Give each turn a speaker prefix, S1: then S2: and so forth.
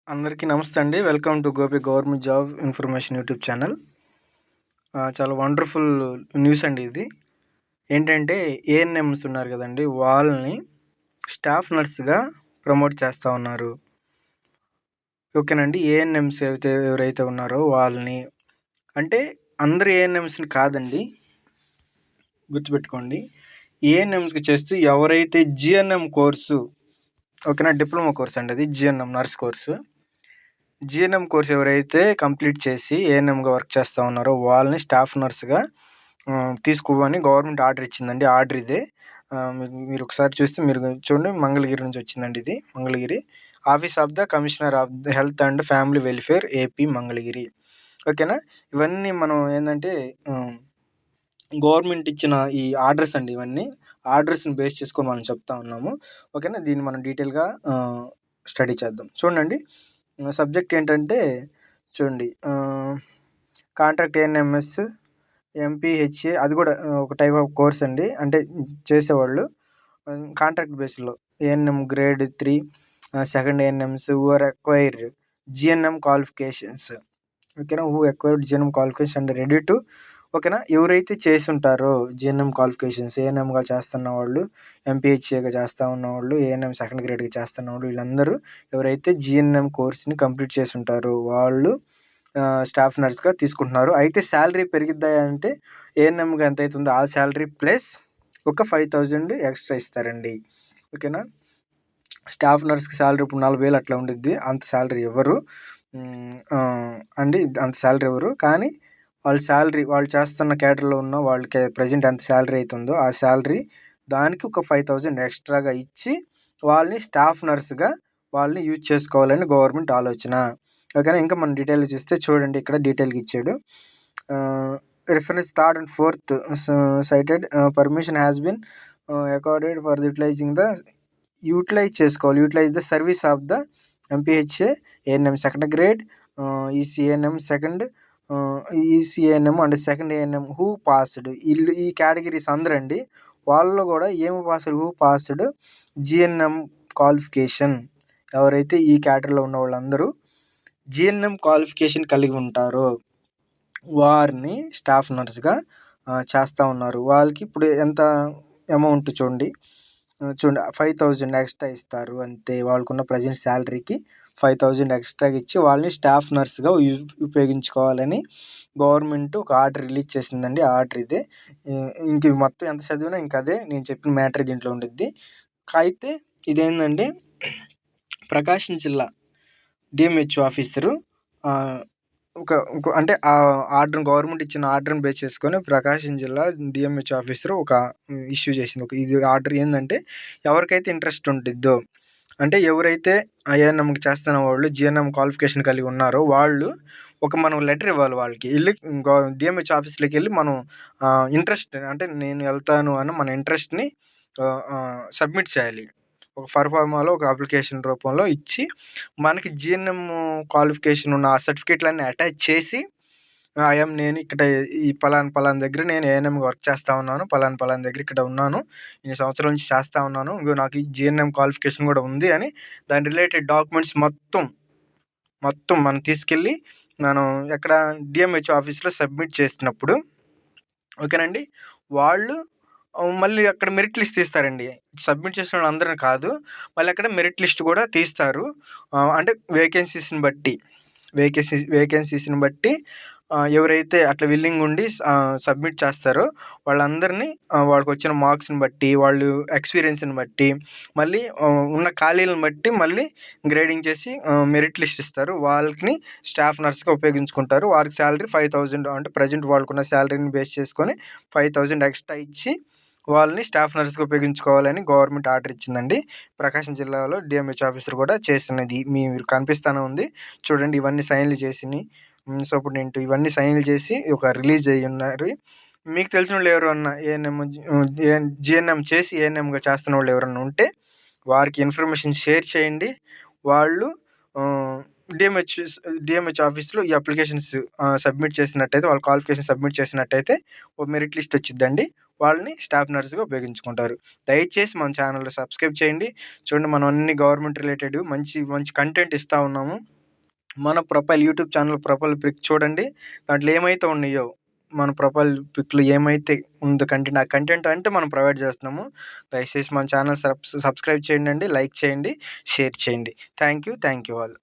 S1: అందరికీ నమస్తే అండి. Welcome to Gopi government job information YouTube channel. చాలా వండర్‌ఫుల్ న్యూస్ అండి ఇది. ఏంటంటే ఏఎన్ఎంస్ ఉన్నారు కదండీ! వాళ్ళని స్టాఫ్ నర్స్‌గా ప్రమోట్ చేస్తా ఉన్నారు. ఓకేనండి. ఏఎన్ఎంస్ ఎవరైతే ఉన్నారో వాళ్ళని అంటే అందరు ఏఎన్ఎంస్‌ని కాదండి. గుర్తుపెట్టుకోండి. ఏఎన్ఎంస్‌కి చేస్తూ ఎవరైతే జీఎన్ఎం కోర్సు ఓకేనా, డిప్లొమా కోర్స్ అండి అది. GNM nurse course. GNM course ఎవరైతే కంప్లీట్ చేసి ఏఎన్ఎంగా వర్క్ చేస్తూ ఉన్నారో వాళ్ళని స్టాఫ్ నర్స్‌గా తీసుకోమని గవర్నమెంట్ ఆర్డర్ ఇచ్చిందండి. ఆర్డర్ ఇదే. మీరు ఒకసారి చూస్తే మీరు చూడండి, మంగళగిరి నుంచి వచ్చిందండి ఇది. Mangalagiri office of the commissioner of the health and family welfare AP Mangalagiri. ఓకేనా. ఇవన్నీ మనం ఏంటంటే గవర్నమెంట్ ఇచ్చిన ఈ ఆర్డర్స్ అండి. ఇవన్నీ ఆర్డర్స్ని బేస్ చేసుకొని మనం చెప్తా ఉన్నాము. ఓకేనా. దీన్ని మనం డీటెయిల్గా స్టడీ చేద్దాం. చూడండి, సబ్జెక్ట్ ఏంటంటే చూడండి, కాంట్రాక్ట్ ఏఎన్ఎంఎస్ ఎంపీహెచ్ఏ అది కూడా ఒక టైప్ ఆఫ్ కోర్స్ అండి. అంటే చేసేవాళ్ళు కాంట్రాక్ట్ బేస్లో ANM grade 3 second ANMs who are acquired GNM qualifications. ఓకేనా. Who acquired GNM qualification and ready to. ఓకేనా. ఎవరైతే చేసి ఉంటారో జిఎన్ఎం క్వాలిఫికేషన్స్, ఏఎన్ఎంగా చేస్తున్న వాళ్ళు, ఎంపీహెచ్ఏగా చేస్తూ ఉన్నవాళ్ళు, ఏఎన్ఎం సెకండ్ గ్రేడ్గా చేస్తున్న వాళ్ళు, వీళ్ళందరూ ఎవరైతే జిఎన్ఎం కోర్స్ని కంప్లీట్ చేసి ఉంటారో వాళ్ళు స్టాఫ్ నర్స్‌గా తీసుకుంటున్నారు. అయితే శాలరీ పెరిగిద్దా అంటే ఏఎన్ఎంగా ఎంత అవుతుందో ఆ శాలరీ ప్లస్ ఒక 5,000 ఎక్స్ట్రా ఇస్తారండి. ఓకేనా. స్టాఫ్ నర్స్‌కి శాలరీ ఇప్పుడు 40,000 అట్లా ఉండిద్ది. అంత శాలరీ ఇవ్వరు అండి. అంత శాలరీ ఇవ్వరు. కానీ వాళ్ళ శాలరీ వాళ్ళు చేస్తున్న క్యాడర్‌లో ఉన్న వాళ్ళకి ప్రెజెంట్ ఎంత శాలరీ అవుతుందో ఆ శాలరీ దానికి ఒక 5,000 ఎక్స్ట్రాగా ఇచ్చి వాళ్ళని స్టాఫ్ నర్స్‌గా వాళ్ళని యూజ్ చేసుకోవాలని గవర్నమెంట్ ఆలోచన. ఓకేనా. ఇంకా మనం డీటెయిల్‌గా చూస్తే చూడండి, ఇక్కడ డీటెయిల్‌గా ఇచ్చాడు. Reference third and fourth cited permission has been accorded for utilising the utilise the service of the MPHA ANM second grade ECANM second ECANM and second ANM who passed. వీళ్ళు ఈ కేటగిరీస్ అందరండి. వాళ్ళలో కూడా ఏమి passed, who passed GNM qualification. ఎవరైతే ఈ కేటగిరీలో ఉన్న వాళ్ళందరూ జిఎన్ఎం క్వాలిఫికేషన్ కలిగి ఉంటారో వారిని స్టాఫ్ నర్స్‌గా చేస్తూ ఉన్నారు. వాళ్ళకి ఇప్పుడు ఎంత అమౌంట్ చూడండి. 5,000 ఎక్స్ట్రా ఇస్తారు అంతే. వాళ్ళకున్న ప్రెజెంట్ శాలరీకి 5,000 ఎక్స్ట్రాగా ఇచ్చి వాళ్ళని స్టాఫ్ నర్స్‌గా ఉపయోగించుకోవాలని గవర్నమెంట్ ఒక ఆర్డర్ రిలీజ్ చేసిందండి. ఆర్డర్ ఇదే. ఇంక మొత్తం ఎంత చదివినా ఇంక అదే నేను చెప్పిన మ్యాటర్ దీంట్లో ఉండిద్ది. అయితే ఇదేందంటే ప్రకాశం జిల్లా డిఎంహెచ్ఓ ఆఫీసరు అంటే ఆ ఆర్డర్, గవర్నమెంట్ ఇచ్చిన ఆర్డర్ని బేస్ చేసుకొని ప్రకాశం జిల్లా డిఎంహెచ్ఓ ఆఫీసరు ఒక ఇష్యూ చేసింది. ఇది ఆర్డర్ ఏంటంటే ఎవరికైతే ఇంట్రెస్ట్ ఉండిద్దో అంటే ఎవరైతే ఏఎన్ఎంకి చేస్తున్న వాళ్ళు జిఎన్ఎం క్వాలిఫికేషన్ కలిగి ఉన్నారో వాళ్ళు మనం లెటర్ ఇవ్వాలి వాళ్ళకి. వెళ్ళి డిఎంహెచ్ ఆఫీస్లోకి వెళ్ళి మనం ఇంట్రెస్ట్ అంటే నేను వెళ్తాను అని మన ఇంట్రెస్ట్ని సబ్మిట్ చేయాలి. ఒక ఫర్ఫార్మాలో ఒక అప్లికేషన్ రూపంలో ఇచ్చి మనకి జిఎన్ఎం క్వాలిఫికేషన్ ఉన్న ఆ సర్టిఫికేట్లన్నీ అటాచ్ చేసి నేను ఇక్కడ ఈ పలానా దగ్గర నేను ఏఎన్ఎంగా వర్క్ చేస్తూ ఉన్నాను. పలానా దగ్గర ఇక్కడ ఉన్నాను. ఇన్ని సంవత్సరాల నుంచి చేస్తూ ఉన్నాను. ఇంకో నాకు ఈ జిఎన్ఎం క్వాలిఫికేషన్ కూడా ఉంది అని దాని రిలేటెడ్ డాక్యుమెంట్స్ మొత్తం మనం తీసుకెళ్ళి మనం ఎక్కడ డిఎంహెచ్ఓ ఆఫీస్లో సబ్మిట్ చేసినప్పుడు ఓకేనండి, వాళ్ళు మళ్ళీ అక్కడ మెరిట్ లిస్ట్ తీస్తారండి. సబ్మిట్ చేసిన వాళ్ళందరిని కాదు, మళ్ళీ అక్కడ మెరిట్ లిస్ట్ కూడా తీస్తారు. అంటే వేకెన్సీస్ని బట్టి ఎవరైతే అట్లా విల్లింగ్ ఉండి సబ్మిట్ చేస్తారో వాళ్ళందరినీ వాళ్ళకి వచ్చిన మార్క్స్ని బట్టి, వాళ్ళు ఎక్స్పీరియన్స్ని బట్టి, మళ్ళీ ఉన్న ఖాళీలను బట్టి మళ్ళీ గ్రేడింగ్ చేసి మెరిట్ లిస్ట్ ఇస్తారు. వాళ్ళని స్టాఫ్ నర్స్గా ఉపయోగించుకుంటారు. వారికి శాలరీ 5,000 అంటే ప్రజెంట్ వాళ్ళకున్న శాలరీని బేస్ చేసుకొని 5,000 ఎక్స్ట్రా ఇచ్చి వాళ్ళని స్టాఫ్ నర్స్గా ఉపయోగించుకోవాలని గవర్నమెంట్ ఆర్డర్ ఇచ్చిందండి. ప్రకాశం జిల్లాలో డిఎంహెచ్ ఆఫీసర్ కూడా చేస్తున్నది మీరు కనిపిస్తూనే ఉంది. చూడండి, ఇవన్నీ సైన్లు చేసినాయి. సూపరింటెండెంట్ ఇవన్నీ సైన్లు చేసి ఒక రిలీజ్ అయ్యి ఉన్నారు. మీకు తెలిసిన వాళ్ళు ఎవరన్నా జిఎన్ఎం చేసి ఏఎన్ఎంగా చేస్తున్న వాళ్ళు ఎవరన్నా ఉంటే వారికి ఇన్ఫర్మేషన్ షేర్ చేయండి. వాళ్ళు డిఎంహెచ్ ఆఫీస్లో ఈ అప్లికేషన్స్ సబ్మిట్ చేసినట్టయితే, వాళ్ళ క్వాలిఫికేషన్ సబ్మిట్ చేసినట్టయితే ఓ మెరిట్ లిస్ట్ వచ్చిద్దండి. వాళ్ళని స్టాఫ్ నర్స్గా ఉపయోగించుకుంటారు. దయచేసి మన ఛానల్ని సబ్స్క్రైబ్ చేయండి. చూడండి, మనం అన్ని గవర్నమెంట్ రిలేటెడ్ మంచి మంచి కంటెంట్ ఇస్తూ ఉన్నాము. మన profile YouTube channel profile pic చూడండి. దాంట్లో ఏమైతే ఉన్నాయో, మన ప్రొఫైల్ పిక్‌లో ఏమైతే ఉందో కంటెంట్, ఆ కంటెంట్ అంటే మనం ప్రొవైడ్ చేస్తున్నాము. దయచేసి మన ఛానల్ సబ్స్క్రైబ్ చేయండండి, లైక్ చేయండి, షేర్ చేయండి. Thank you all.